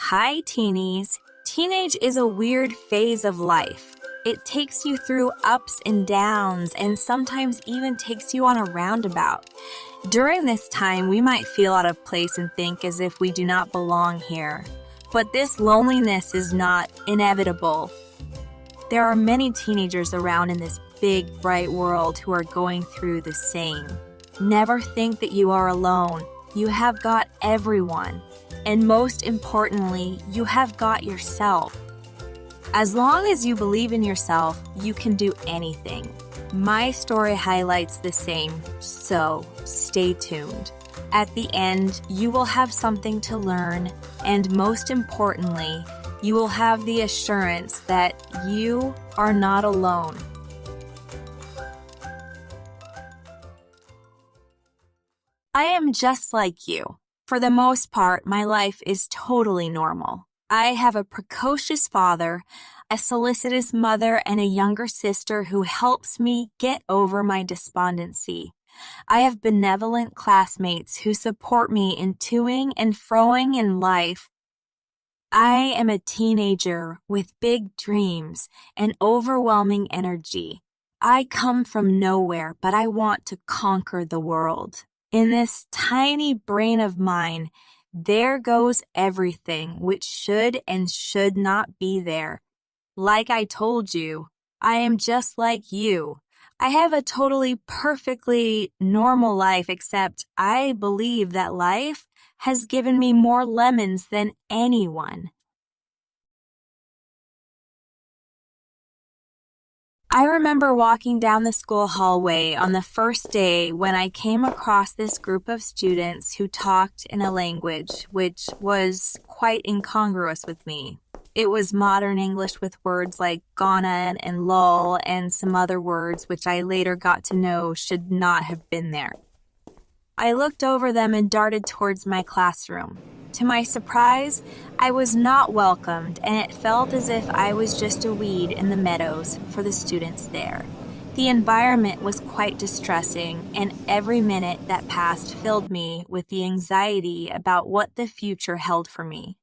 Hi, teenies. Teenage is a weird phase of life. It takes you through ups and downs and sometimes even takes you on a roundabout. During this time, we might feel out of place and think as if we do not belong here. But this loneliness is not inevitable. There are many teenagers around in this big, bright world who are going through the same. Never think that you are alone. You have got everyone. And most importantly, you have got yourself. As long as you believe in yourself, you can do anything. My story highlights the same, so stay tuned. At the end, you will have something to learn, and most importantly, you will have the assurance that you are not alone. I am just like you. For the most part, my life is totally normal. I have a precocious father, a solicitous mother, and a younger sister who helps me get over my despondency. I have benevolent classmates who support me in toing and froing in life. I am a teenager with big dreams and overwhelming energy. I come from nowhere, but I want to conquer the world. In this tiny brain of mine, there goes everything which should and should not be there. Like I told you, I am just like you. I have a totally perfectly normal life, except I believe that life has given me more lemons than anyone. I remember walking down the school hallway on the first day when I came across this group of students who talked in a language which was quite incongruous with me. It was modern English with words like gonna and lol and some other words which I later got to know should not have been there. I looked over them and darted towards my classroom. To my surprise, I was not welcomed, and it felt as if I was just a weed in the meadows for the students there. The environment was quite distressing, and every minute that passed filled me with the anxiety about what the future held for me.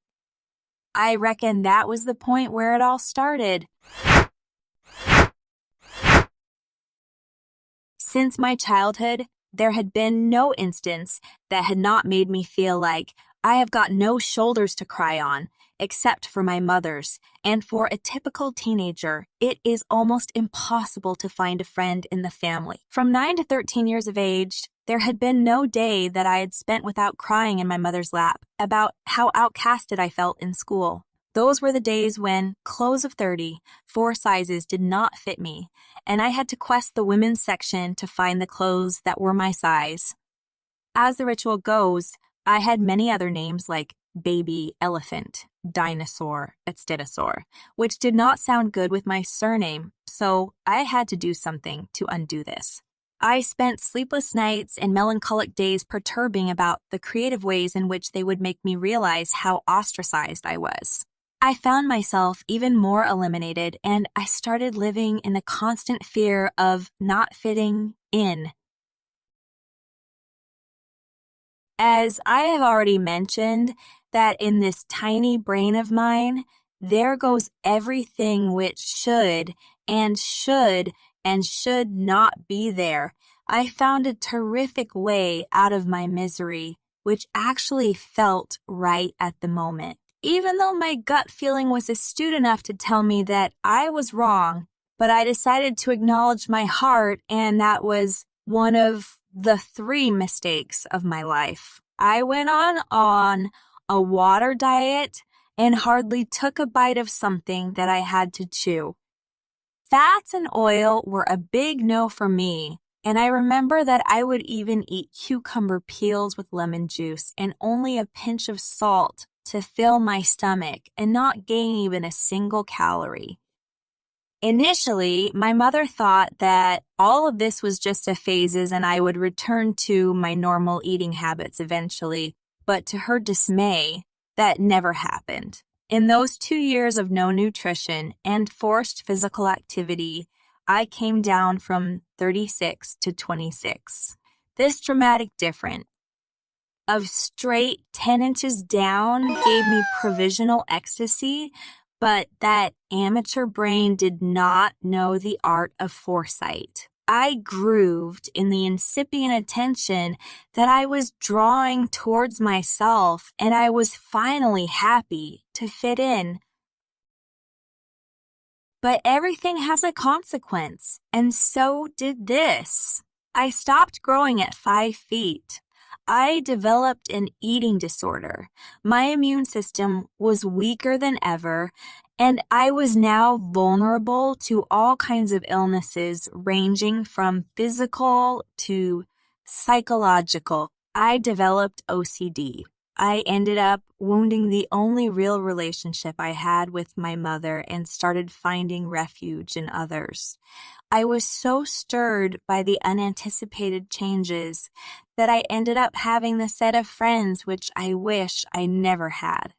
I reckon that was the point where it all started. Since my childhood, there had been no instance that had not made me feel like I have got no shoulders to cry on, except for my mother's, and for a typical teenager, it is almost impossible to find a friend in the family. From 9 to 13 years of age, there had been no day that I had spent without crying in my mother's lap about how outcasted I felt in school. Those were the days when, clothes of 30, 4 sizes did not fit me, and I had to quest the women's section to find the clothes that were my size. As the ritual goes, I had many other names like baby, elephant, dinosaur, etc., which did not sound good with my surname, so I had to do something to undo this. I spent sleepless nights and melancholic days perturbing about the creative ways in which they would make me realize how ostracized I was. I found myself even more eliminated, and I started living in the constant fear of not fitting in. As I have already mentioned, that in this tiny brain of mine, there goes everything which should and should and should not be there. I found a terrific way out of my misery, which actually felt right at the moment. Even though my gut feeling was astute enough to tell me that I was wrong, but I decided to acknowledge my heart, and that was one of the 3 mistakes of my life. I went on a water diet and hardly took a bite of something that I had to chew. Fats and oil were a big no for me, and I remember that I would even eat cucumber peels with lemon juice and only a pinch of salt to fill my stomach and not gain even a single calorie. Initially, my mother thought that all of this was just a phases and I would return to my normal eating habits eventually, but to her dismay, that never happened. In those 2 years of no nutrition and forced physical activity, I came down from 36 to 26. This dramatic difference of straight 10 inches down gave me provisional ecstasy, but that amateur brain did not know the art of foresight. I grooved in the incipient attention that I was drawing towards myself, and I was finally happy to fit in. But everything has a consequence, and so did this. I stopped growing at 5 feet. I developed an eating disorder. My immune system was weaker than ever, and I was now vulnerable to all kinds of illnesses ranging from physical to psychological. I developed OCD. I ended up wounding the only real relationship I had with my mother and started finding refuge in others. I was so stirred by the unanticipated changes that I ended up having the set of friends which I wish I never had.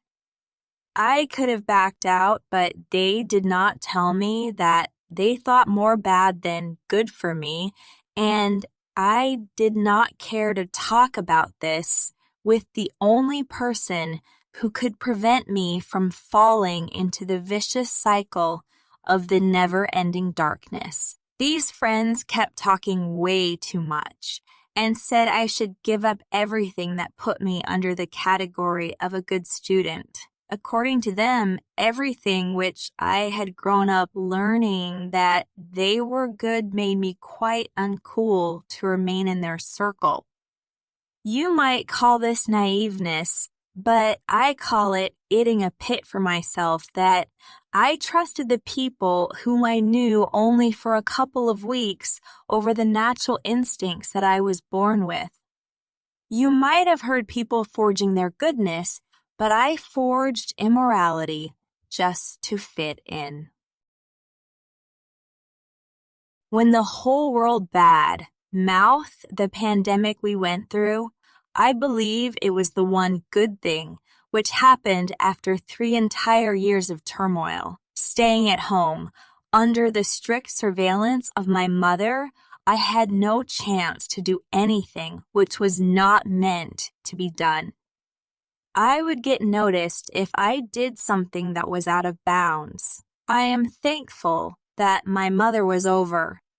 I could have backed out, but they did not tell me that they thought more bad than good for me, and I did not care to talk about this with the only person who could prevent me from falling into the vicious cycle of the never-ending darkness. These friends kept talking way too much and said I should give up everything that put me under the category of a good student. According to them, everything which I had grown up learning that they were good made me quite uncool to remain in their circle. You might call this naiveness, but I call it eating a pit for myself that I trusted the people whom I knew only for a couple of weeks over the natural instincts that I was born with. You might have heard people forging their goodness, but I forged immorality just to fit in. When the whole world bad mouthed the pandemic we went through, I believe it was the one good thing which happened after 3 entire years of turmoil. Staying at home, under the strict surveillance of my mother, I had no chance to do anything which was not meant to be done. I would get noticed if I did something that was out of bounds. I am thankful that my mother was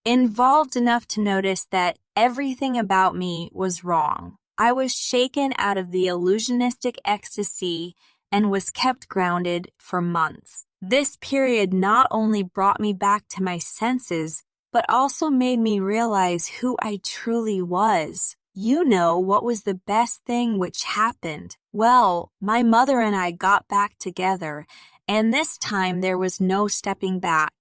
involved enough to notice that everything about me was wrong. I was shaken out of the illusionistic ecstasy and was kept grounded for months. This period not only brought me back to my senses, but also made me realize who I truly was. You know what was the best thing which happened? Well, my mother and I got back together, and this time there was no stepping back.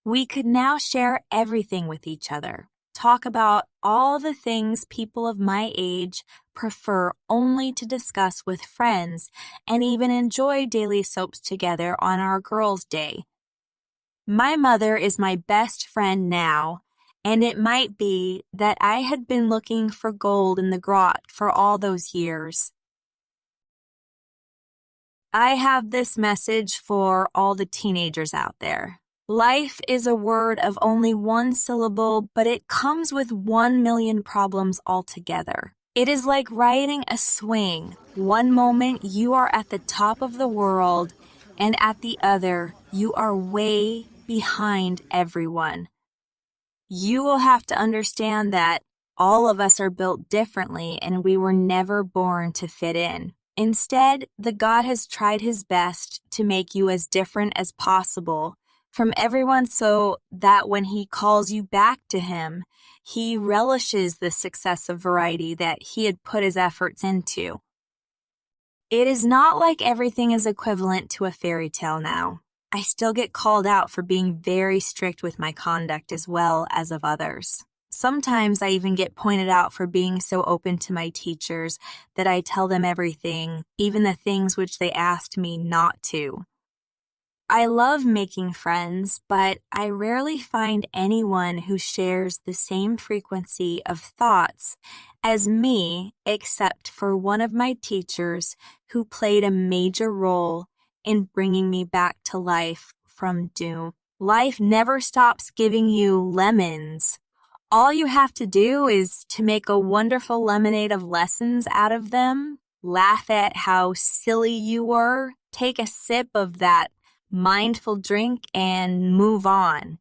We could now share everything with each other, talk about all the things people of my age prefer only to discuss with friends, and even enjoy daily soaps together on our girls' day. My mother is my best friend now, and it might be that I had been looking for gold in the grot for all those years. I have this message for all the teenagers out there. Life is a word of only one syllable, but it comes with 1 million problems altogether. It is like riding a swing. One moment you are at the top of the world, and at the other you are way behind everyone. You will have to understand that all of us are built differently and we were never born to fit in. Instead, the God has tried his best to make you as different as possible from everyone so that when he calls you back to him, he relishes the success of variety that he had put his efforts into. It is not like everything is equivalent to a fairy tale now. I still get called out for being very strict with my conduct as well as of others. Sometimes I even get pointed out for being so open to my teachers that I tell them everything, even the things which they asked me not to. I love making friends, but I rarely find anyone who shares the same frequency of thoughts as me, except for one of my teachers who played a major role in bringing me back to life from doom. Life never stops giving you lemons All you have to do is to make a wonderful lemonade of lessons out of them, laugh at how silly you were, take a sip of that mindful drink, and move on.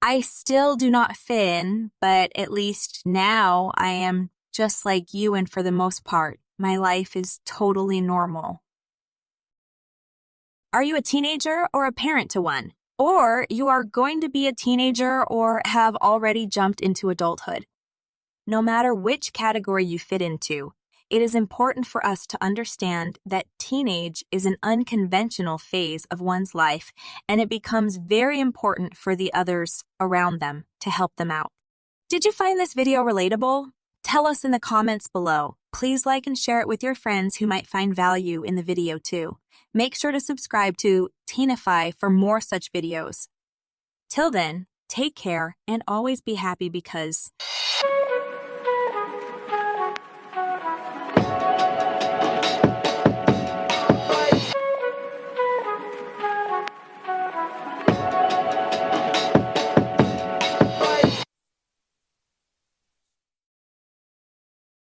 I still do not fit in, but at least now I am just like you, and for the most part, my life is totally normal. Are you a teenager or a parent to one? Or you are going to be a teenager or have already jumped into adulthood? No matter which category you fit into, it is important for us to understand that teenage is an unconventional phase of one's life, and it becomes very important for the others around them to help them out. Did you find this video relatable? Tell us in the comments below. Please like and share it with your friends who might find value in the video too. Make sure to subscribe to Teenify for more such videos. Till then, take care and always be happy because